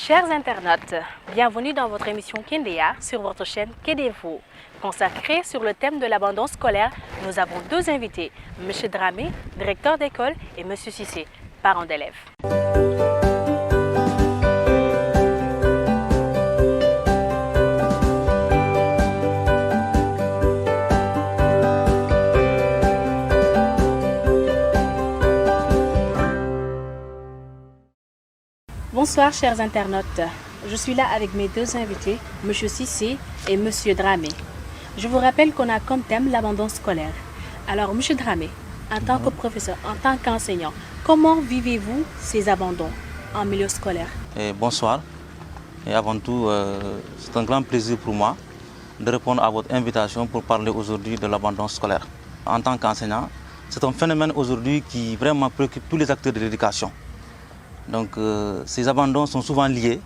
Chers internautes, bienvenue dans votre émission Kendéa sur votre chaîne Kédévo. Consacrée sur le thème de l'abandon scolaire, nous avons deux invités, M. Dramé, directeur d'école, et M. Cissé, parent d'élèves. Bonsoir chers internautes, je suis là avec mes deux invités, M. Cissé et M. Dramé. Je vous rappelle qu'on a comme thème l'abandon scolaire. Alors M. Dramé, en tant que professeur, en tant qu'enseignant, comment vivez-vous ces abandons en milieu scolaire? Bonsoir, et avant tout, c'est un grand plaisir pour moi de répondre à votre invitation pour parler aujourd'hui de l'abandon scolaire. En tant qu'enseignant, c'est un phénomène aujourd'hui qui vraiment préoccupe tous les acteurs de l'éducation. Donc ces abandons sont souvent liés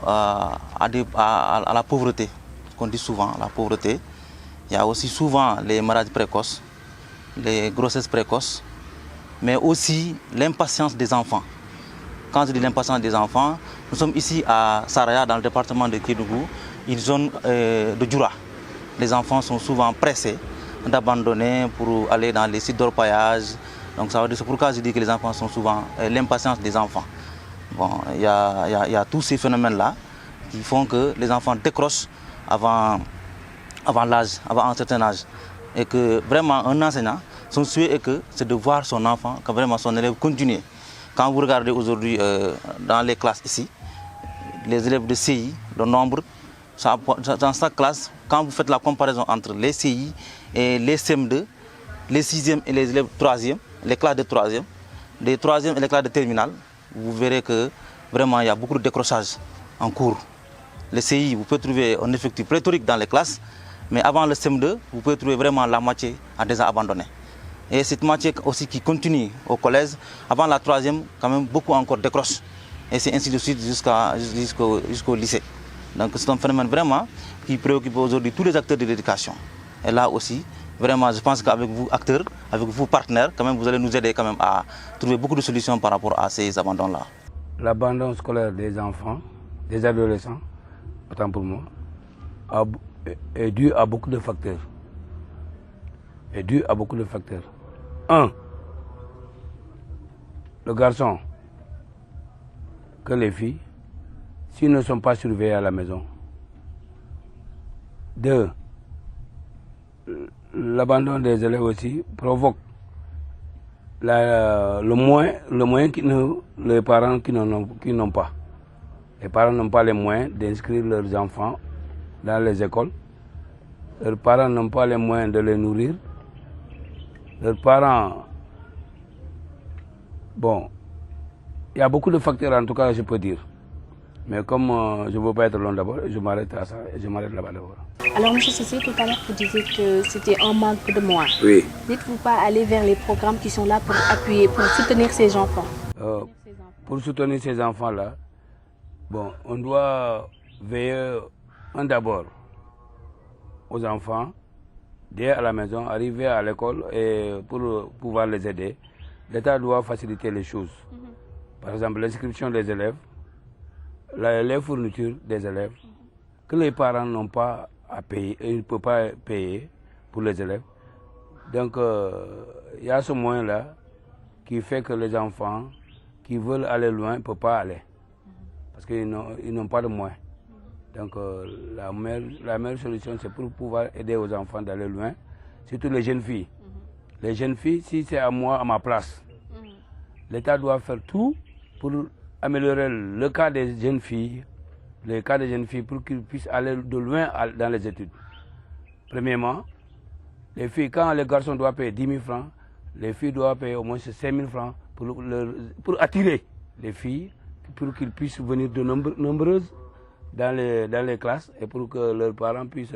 à la pauvreté, qu'on dit souvent, la pauvreté. Il y a aussi souvent les maladies précoces, les grossesses précoces, mais aussi l'impatience des enfants. Quand je dis l'impatience des enfants, nous sommes ici à Saraya, dans le département de Kédougou, une zone de Djoura. Les enfants sont souvent pressés d'abandonner pour aller dans les sites d'orpaillage. Donc ça veut dire, c'est pourquoi je dis que les enfants sont souvent l'impatience des enfants. Bon, il y a tous ces phénomènes-là qui font que les enfants décrochent avant un certain âge. Et que vraiment un enseignant, son souhait c'est de voir son enfant, que vraiment son élève continue. Quand vous regardez aujourd'hui dans les classes ici, les élèves de CI, le nombre, dans chaque classe, quand vous faites la comparaison entre les CI et les CM2, les 6e et les élèves 3e, les classes de 3e, les 3e et les classes de terminale, vous verrez que vraiment il y a beaucoup de décrochage en cours. Les CI, vous pouvez trouver un effectif pléthorique dans les classes, mais avant le CM2, vous pouvez trouver vraiment la moitié à déjà abandonné. Et cette moitié aussi qui continue au collège, avant la 3e, quand même beaucoup encore décrochent. Et c'est ainsi de suite jusqu'au lycée. Donc c'est un phénomène vraiment qui préoccupe aujourd'hui tous les acteurs de l'éducation. Et là aussi, vraiment, je pense qu'avec vous, acteurs, avec vous, partenaires, quand même, vous allez nous aider quand même à trouver beaucoup de solutions par rapport à ces abandons-là. L'abandon scolaire des enfants, des adolescents, autant pour moi, est dû à beaucoup de facteurs. Un, le garçon que les filles, s'ils ne sont pas surveillés à la maison. Deux, l'abandon des élèves aussi provoque le moyen que les parents qui n'ont pas. Les parents n'ont pas les moyens d'inscrire leurs enfants dans les écoles. Leurs parents n'ont pas les moyens de les nourrir. Leurs parents... Bon, il y a beaucoup de facteurs en tout cas, je peux dire. Mais comme je ne veux pas être long d'abord, je m'arrête à ça et je m'arrête là-bas d'abord. Alors, M. Cissé, tout à l'heure, vous disiez que c'était un manque de moyens. Oui. N'êtes-vous pas aller vers les programmes qui sont là pour appuyer, pour soutenir ces enfants? Pour soutenir ces enfants-là, bon, on doit veiller d'abord aux enfants, dès à la maison, arriver à l'école et pour pouvoir les aider, l'État doit faciliter les choses. Par exemple, l'inscription des élèves, les fournitures des élèves, que les parents n'ont pas à payer, ils ne peuvent pas payer pour les élèves. Donc, il y a ce moyen-là qui fait que les enfants qui veulent aller loin ne peuvent pas aller. Parce qu'ils n'ont pas de moyens. Donc, la meilleure solution, c'est pour pouvoir aider aux enfants d'aller loin, surtout les jeunes filles. Les jeunes filles, si c'est à moi, à ma place, l'État doit faire tout pour améliorer le cas des jeunes filles, pour qu'ils puissent aller de loin dans les études. Premièrement, les filles, quand les garçons doivent payer 10 000 francs, les filles doivent payer au moins 5 000 francs pour attirer les filles, pour qu'ils puissent venir de nombreuses dans les classes et pour que leurs parents puissent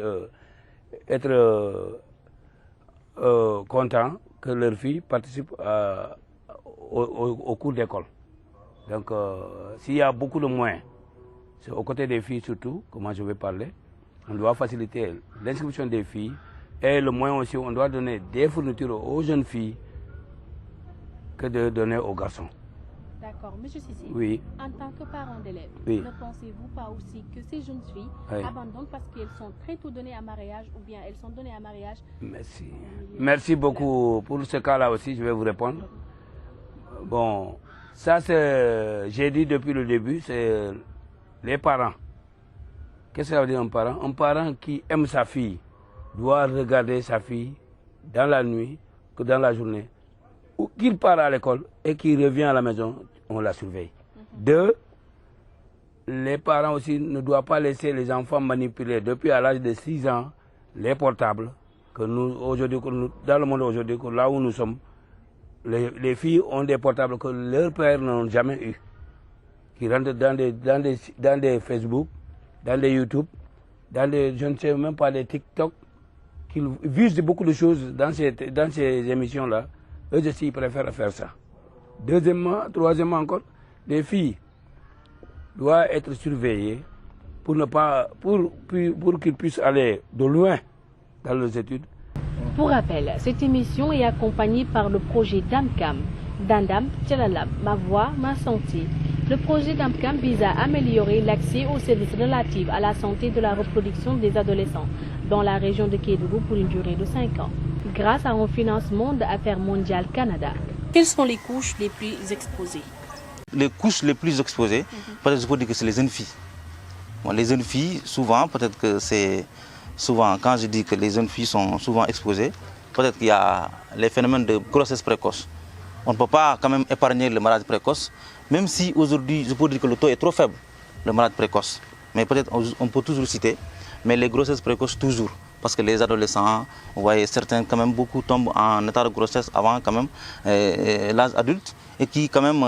être contents que leurs filles participent au cours d'école. Donc, s'il y a beaucoup de moyens, c'est aux côtés des filles surtout, comment je vais parler, on doit faciliter l'inscription des filles et le moyen aussi, on doit donner des fournitures aux jeunes filles que de donner aux garçons. D'accord. Monsieur Sissi, Oui. en tant que parent d'élèves, Oui. ne pensez-vous pas aussi que ces jeunes filles Oui. abandonnent parce qu'elles sont très tôt données à mariage ou bien elles sont données à mariage? Merci. Merci beaucoup. Pour ce cas-là aussi, je vais vous répondre. Bon, ça c'est, j'ai dit depuis le début, c'est les parents. Qu'est-ce que ça veut dire un parent? Un parent qui aime sa fille doit regarder sa fille dans la nuit que dans la journée. Ou qu'il part à l'école et qu'il revient à la maison, on la surveille. Deux, les parents aussi ne doivent pas laisser les enfants manipuler depuis à l'âge de 6 ans les portables. Que nous, aujourd'hui, dans le monde aujourd'hui, là où nous sommes, les filles ont des portables que leurs pères n'ont jamais eu. Qui rentrent dans des Facebook, dans des YouTube, dans des, je ne sais même pas, des TikTok, qui visent beaucoup de choses dans ces émissions-là. Eux aussi, ils préfèrent faire ça. Deuxièmement, troisièmement encore, les filles doivent être surveillées pour qu'ils puissent aller de loin dans leurs études. Pour rappel, cette émission est accompagnée par le projet DAMCAM, Dandam Tchalalab, Ma Voix, Ma Santé. Le projet DAMCAM vise à améliorer l'accès aux services relatifs à la santé de la reproduction des adolescents dans la région de Kédougou pour une durée de 5 ans, grâce à un financement de Affaires mondiales Canada. Quelles sont les couches les plus exposées? Les couches les plus exposées, peut-être je peux dire que c'est les jeunes filles. Bon, les jeunes filles, souvent, peut-être que c'est... Souvent, quand je dis que les jeunes filles sont souvent exposées, peut-être qu'il y a les phénomènes de grossesse précoce. On ne peut pas quand même épargner le mariage précoce, même si aujourd'hui, je peux dire que le taux est trop faible, le mariage précoce. Mais peut-être on peut toujours citer, mais les grossesses précoces toujours. Parce que les adolescents, vous voyez, certains quand même, beaucoup tombent en état de grossesse avant quand même l'âge adulte. Et qui quand même,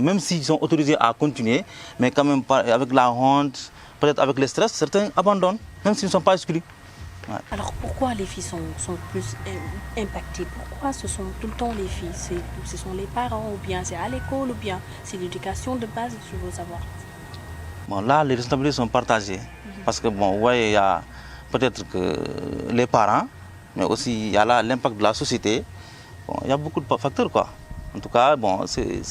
même s'ils sont autorisés à continuer, mais quand même avec la honte, peut-être avec le stress, certains abandonnent, même s'ils ne sont pas exclus. Ouais. Alors pourquoi les filles sont plus impactées? Pourquoi ce sont tout le temps les filles? Ce sont les parents, ou bien c'est à l'école, ou bien c'est l'éducation de base, je veux savoir. Bon, là, les responsabilités sont partagées. Parce que, bon, vous voyez, il y a peut-être que les parents, mais aussi il y a là l'impact de la société. Bon, il y a beaucoup de facteurs, quoi. En tout cas, bon, c'est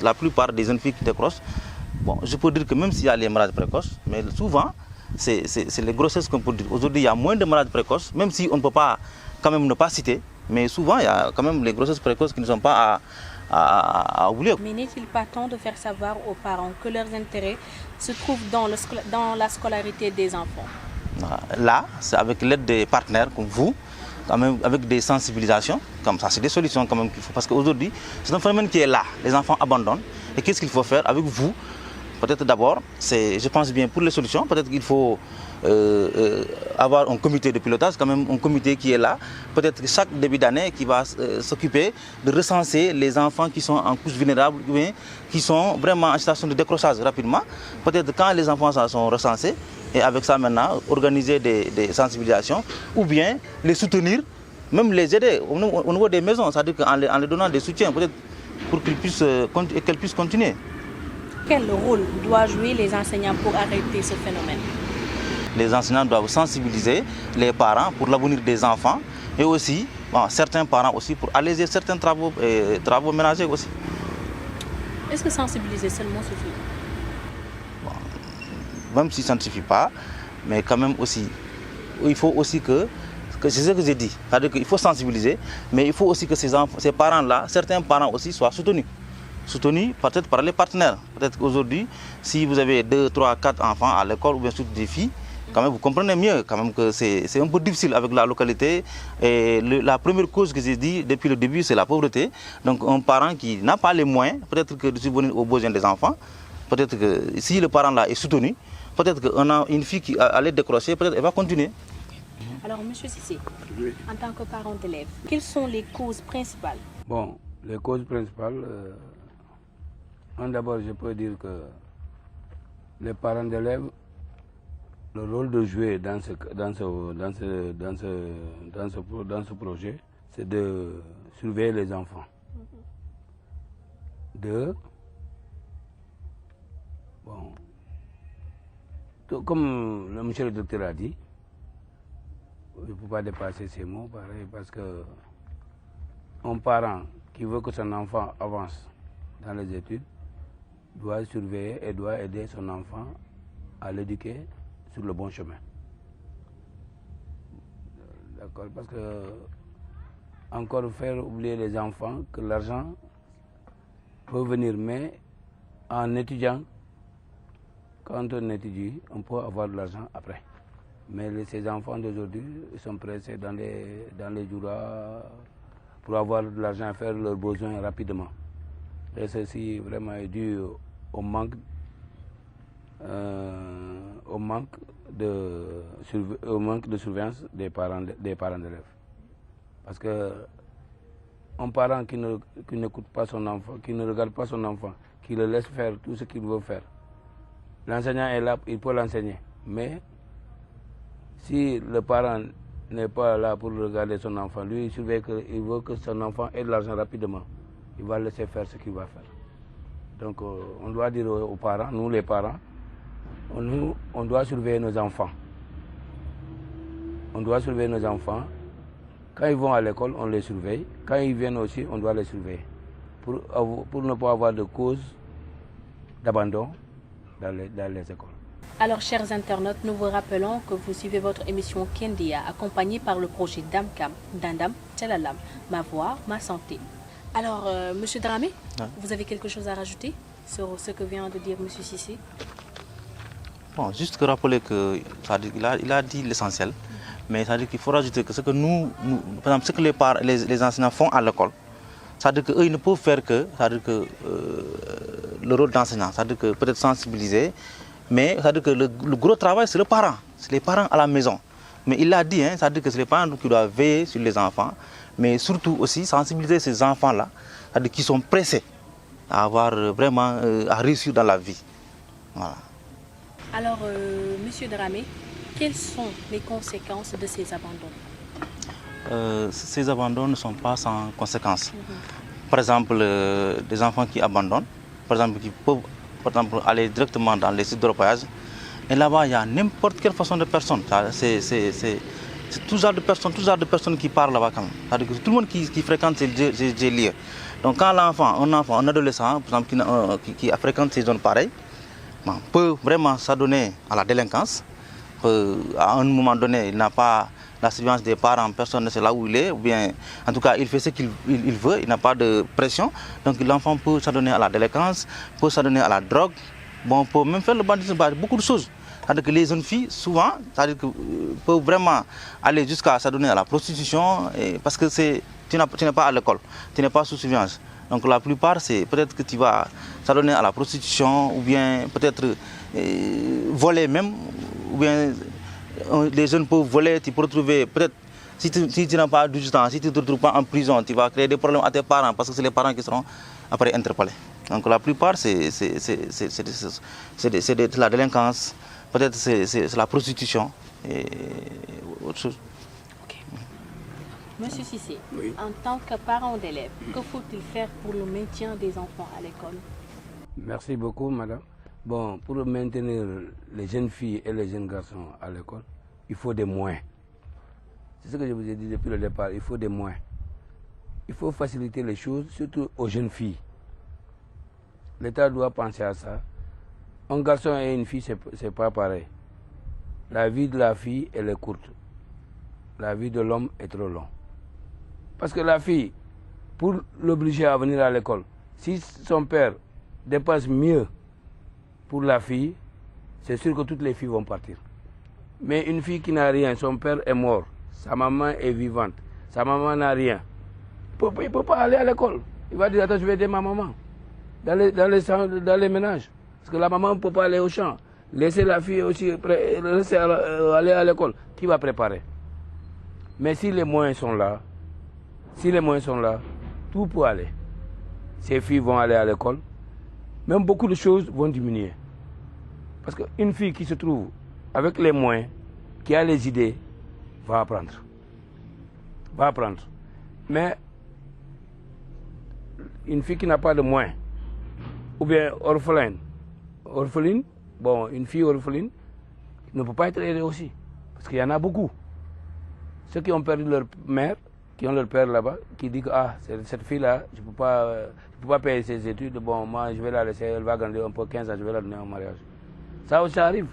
la plupart des jeunes filles qui décrochent. Bon, je peux dire que même s'il y a les mariages précoces, mais souvent, c'est les grossesses qu'on peut dire. Aujourd'hui, il y a moins de mariages précoces, même si on ne peut pas quand même ne pas citer, mais souvent, il y a quand même les grossesses précoces qui ne sont pas à oublier. Mais n'est-il pas temps de faire savoir aux parents que leurs intérêts se trouvent dans la scolarité des enfants? Là, c'est avec l'aide des partenaires comme vous, quand même avec des sensibilisations, comme ça, c'est des solutions quand même qu'il faut. Parce qu'aujourd'hui, c'est un phénomène qui est là, les enfants abandonnent. Et qu'est-ce qu'il faut faire avec vous? Peut-être d'abord, je pense bien pour les solutions, peut-être qu'il faut avoir un comité de pilotage, quand même un comité qui est là. Peut-être chaque début d'année qui va s'occuper de recenser les enfants qui sont en couche vulnérable, qui sont vraiment en situation de décrochage rapidement. Peut-être quand les enfants sont recensés, et avec ça maintenant, organiser des sensibilisations, ou bien les soutenir, même les aider au niveau des maisons, c'est-à-dire qu'en les donnant des soutiens, peut-être pour qu'elles puissent continuer. Quel rôle doivent jouer les enseignants pour arrêter ce phénomène? Les enseignants doivent sensibiliser les parents pour l'avenir des enfants et aussi, bon, certains parents aussi pour alléger certains travaux ménagers aussi. Est-ce que sensibiliser seulement suffit? Bon, même si ça ne suffit pas, mais quand même aussi, il faut aussi que c'est ce que j'ai dit, c'est-à-dire qu'il faut sensibiliser, mais il faut aussi que ces parents-là, certains parents aussi soient soutenus. Soutenus peut-être par les partenaires. Peut-être qu'aujourd'hui, si vous avez 2, 3, 4 enfants à l'école ou bien surtout des filles, quand même vous comprenez mieux quand même que c'est un peu difficile avec la localité. Et la première cause que j'ai dit depuis le début, c'est la pauvreté. Donc un parent qui n'a pas les moyens, peut-être que de subvenir aux besoins des enfants, peut-être que si le parent là est soutenu, peut-être qu'une fille qui allait décrocher, peut-être elle va continuer. Alors, M. Sissi, en tant que parent d'élève, quelles sont les causes principales? Bon, les causes principales, d'abord, je peux dire que les parents d'élèves, le rôle de jouer dans ce projet, c'est de surveiller les enfants. Deux, bon, comme le monsieur le docteur a dit, il ne faut pas dépasser ces mots, pareil, parce que un parent qui veut que son enfant avance dans les études doit surveiller et doit aider son enfant à l'éduquer sur le bon chemin. D'accord, parce que encore faire oublier les enfants que l'argent peut venir, mais en étudiant, quand on étudie, on peut avoir de l'argent après. Mais ces enfants d'aujourd'hui sont pressés dans les jours pour avoir de l'argent à faire leurs besoins rapidement. Et ceci vraiment est dû au manque de surveillance des parents d'élèves. Parce que un parent qui n'écoute pas son enfant, qui ne regarde pas son enfant, qui le laisse faire tout ce qu'il veut faire, l'enseignant est là, il peut l'enseigner. Mais si le parent n'est pas là pour regarder son enfant, lui il surveille qu'il veut que son enfant ait de l'argent rapidement, il va laisser faire ce qu'il va faire. Donc on doit dire aux parents, nous les parents, on doit surveiller nos enfants. On doit surveiller nos enfants. Quand ils vont à l'école, on les surveille. Quand ils viennent aussi, on doit les surveiller. Pour ne pas avoir de cause d'abandon dans les écoles. Alors, chers internautes, nous vous rappelons que vous suivez votre émission Kendia, accompagnée par le projet Damkam, Dandam, Tchalalam, Ma Voix, Ma Santé. Alors, Monsieur Dramé, vous avez quelque chose à rajouter sur ce que vient de dire Monsieur Cissé? Bon, juste que rappeler qu'il a dit l'essentiel, mais ça veut dire qu'il faut rajouter que ce que par exemple, ce que les enseignants font à l'école, ça veut dire qu'eux, ils ne peuvent faire que, ça veut dire que le rôle d'enseignant, ça veut dire que peut-être sensibiliser, mais ça veut dire que le gros travail, c'est le parent, c'est les parents à la maison. Mais il l'a dit, ça veut dire que c'est les parents qui doivent veiller sur les enfants, mais surtout aussi sensibiliser ces enfants-là, c'est-à-dire qui sont pressés à avoir vraiment à réussir dans la vie. Voilà. Alors, Monsieur Dramé, quelles sont les conséquences de ces abandons? Ces abandons ne sont pas sans conséquences. Par exemple, des enfants qui abandonnent, par exemple, qui peuvent aller directement dans les sites de repaillage. Et là-bas, il y a n'importe quelle façon de personnes. C'est tout genre de personnes qui parlent là-bas quand même. C'est-à-dire que tout le monde qui fréquente ces lieux. Donc quand un adolescent, par exemple, qui fréquente ces zones pareilles, peut vraiment s'adonner à la délinquance. À un moment donné, il n'a pas la surveillance des parents, personne ne sait là où il est, ou bien en tout cas il fait ce qu'il veut, il n'a pas de pression. Donc l'enfant peut s'adonner à la délinquance, peut s'adonner à la drogue, bon, peut même faire le bandisme, beaucoup de choses. C'est-à-dire que les jeunes filles, souvent, peuvent vraiment aller jusqu'à s'adonner à la prostitution, parce que tu n'es pas à l'école, tu n'es pas sous surveillance. Donc la plupart, c'est peut-être que tu vas s'adonner à la prostitution, ou bien peut-être voler même, ou bien les jeunes peuvent voler, tu peux retrouver, peut-être, si tu n'as pas 18 ans, si tu ne te retrouves pas en prison, tu vas créer des problèmes à tes parents, parce que c'est les parents qui seront après interpellés. Donc la plupart, c'est de la délinquance, peut-être c'est la prostitution et autre chose. Okay. Monsieur Cissé, oui. En tant que parent d'élève, que faut-il faire pour le maintien des enfants à l'école? Merci beaucoup, madame. Bon, pour maintenir les jeunes filles et les jeunes garçons à l'école, il faut des moyens. C'est ce que je vous ai dit depuis le départ, il faut des moyens. Il faut faciliter les choses, surtout aux jeunes filles. L'État doit penser à ça. Un garçon et une fille, ce n'est pas pareil. La vie de la fille, elle est courte. La vie de l'homme est trop longue. Parce que la fille, pour l'obliger à venir à l'école, si son père dépasse mieux pour la fille, c'est sûr que toutes les filles vont partir. Mais une fille qui n'a rien, son père est mort, sa maman est vivante, sa maman n'a rien, il ne peut pas aller à l'école. Il va dire, attends, je vais aider ma maman dans les ménages. Parce que la maman ne peut pas aller au champ. Laisser la fille aussi laisser aller à l'école. Qui va préparer? Mais si les moyens sont là, tout peut aller. Ces filles vont aller à l'école. Même beaucoup de choses vont diminuer. Parce qu'une fille qui se trouve avec les moyens, qui a les idées, va apprendre. Mais une fille qui n'a pas de moyens, ou bien orpheline, bon, une fille orpheline ne peut pas être aidée aussi. Parce qu'il y en a beaucoup. Ceux qui ont perdu leur mère, qui ont leur père là-bas, qui dit que ah, cette fille-là, je ne peux pas payer ses études, bon, moi je vais la laisser, elle va grandir un peu 15 ans, je vais la donner en mariage. Ça aussi arrive.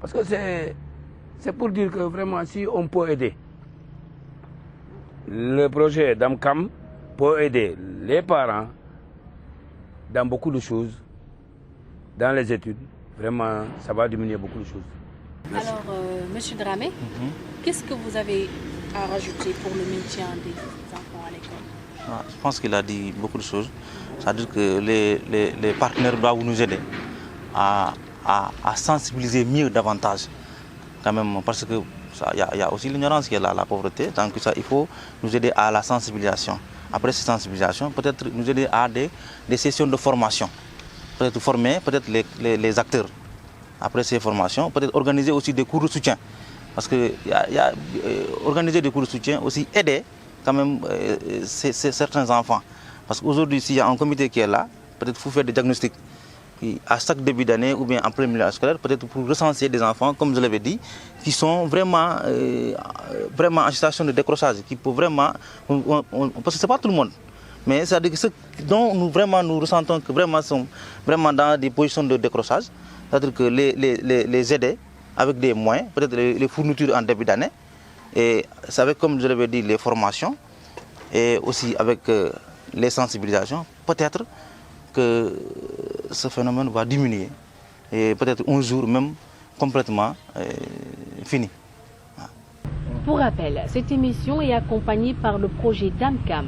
Parce que c'est pour dire que vraiment, si on peut aider, le projet d'AMCAM peut aider les parents dans beaucoup de choses, dans les études. Vraiment, ça va diminuer beaucoup de choses. Merci. Alors, Monsieur Dramé, qu'est-ce que vous avez à rajouter pour le maintien des enfants à l'école? Je pense qu'il a dit beaucoup de choses. C'est-à-dire que les partenaires doivent nous aider à sensibiliser mieux davantage. Quand même, parce que il y a aussi l'ignorance qui est là, la pauvreté. Donc ça, il faut nous aider à la sensibilisation. Après cette sensibilisation, peut-être nous aider à des sessions de formation. Peut-être former les acteurs. Après ces formations, peut-être organiser aussi des cours de soutien. Parce que organiser des cours de soutien, aussi aider quand même certains enfants. Parce qu'aujourd'hui, s'il y a un comité qui est là, peut-être il faut faire des diagnostics. À chaque début d'année ou bien en premier milieu scolaire, peut-être pour recenser des enfants, comme je l'avais dit, qui sont vraiment en situation de décrochage, qui peuvent vraiment, parce que ce n'est pas tout le monde, mais c'est-à-dire que ceux dont nous ressentons que vraiment sont vraiment dans des positions de décrochage, c'est-à-dire que les aider avec des moyens, peut-être les fournitures en début d'année, et avec, comme je l'avais dit, les formations, et aussi avec les sensibilisations, peut-être que ce phénomène va diminuer et peut-être un jour même complètement fini. Pour rappel, cette émission est accompagnée par le projet DAMCAM,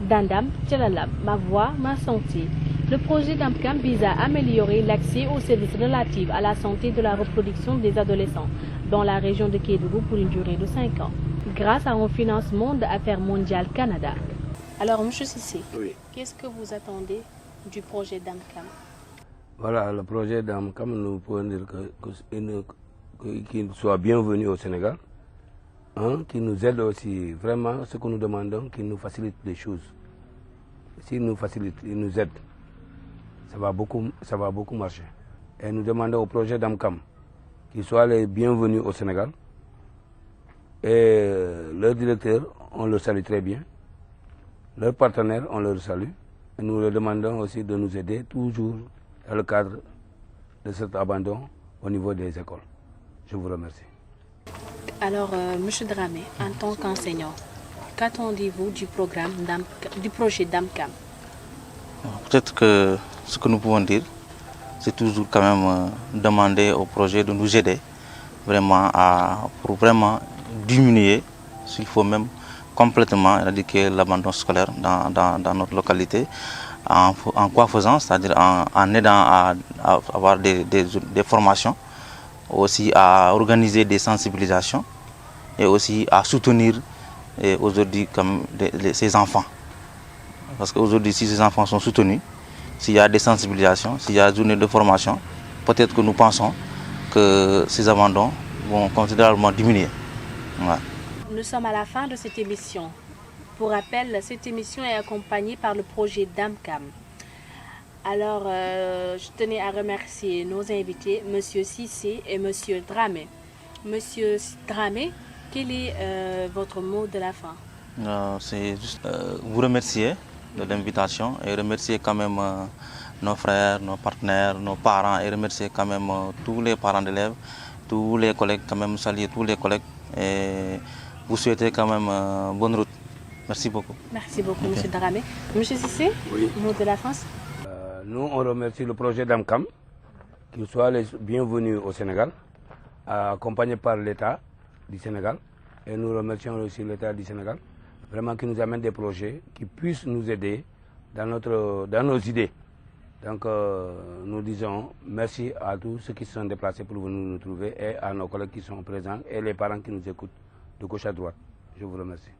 Dandam Tchalalab, Ma Voix, Ma Santé. Le projet DAMCAM vise à améliorer l'accès aux services relatifs à la santé de la reproduction des adolescents dans la région de Kédougou pour une durée de 5 ans, grâce à un financement de Affaires mondiales Canada. Alors, M. Cissé, Oui. qu'est-ce que vous attendez du projet DAMCAM? Voilà, le projet d'AMCAM, nous pouvons dire qu'il soit bienvenu au Sénégal, qu'il nous aide aussi, vraiment, ce que nous demandons, qu'il nous facilite les choses. S'il nous facilite, il nous aide, ça va beaucoup marcher. Et nous demandons au projet d'AMCAM qu'ils soient les bienvenus au Sénégal. Et leur directeur, on le salue très bien. Leurs partenaires, on le salue. Et nous leur demandons aussi de nous aider toujours dans le cadre de cet abandon au niveau des écoles. Je vous remercie. Alors, M. Dramé, en tant qu'enseignant, qu'attendez-vous du projet DAMCAM? Peut-être que ce que nous pouvons dire, c'est toujours quand même demander au projet de nous aider vraiment pour vraiment diminuer, s'il faut même complètement éradiquer l'abandon scolaire dans notre localité. En quoi faisant, c'est-à-dire en aidant à avoir des formations, aussi à organiser des sensibilisations et aussi à soutenir aujourd'hui ces enfants. Parce qu'aujourd'hui, si ces enfants sont soutenus, s'il y a des sensibilisations, s'il y a des journées de formation, peut-être que nous pensons que ces abandons vont considérablement diminuer. Ouais. Nous sommes à la fin de cette émission. Pour rappel, cette émission est accompagnée par le projet DAMCAM. Alors, je tenais à remercier nos invités, M. Cissé et M. Dramé. Monsieur Dramé, quel est votre mot de la fin? C'est juste vous remercier de l'invitation et remercier quand même nos frères, nos partenaires, nos parents et remercier quand même tous les parents d'élèves, tous les collègues, quand même saluer tous les collègues et vous souhaiter quand même bonne route. Merci beaucoup. Merci beaucoup, M. Dramé. M. Cissé, Oui. mot de la fin? Nous, on remercie le projet d'AMCAM, qu'il soit les bienvenus au Sénégal, accompagné par l'État du Sénégal. Et nous remercions aussi l'État du Sénégal, vraiment qui nous amène des projets qui puissent nous aider dans nos idées. Donc, nous disons merci à tous ceux qui se sont déplacés pour venir nous trouver et à nos collègues qui sont présents et les parents qui nous écoutent de gauche à droite. Je vous remercie.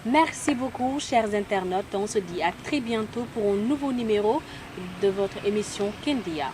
Merci beaucoup, chers internautes. On se dit à très bientôt pour un nouveau numéro de votre émission Kendia.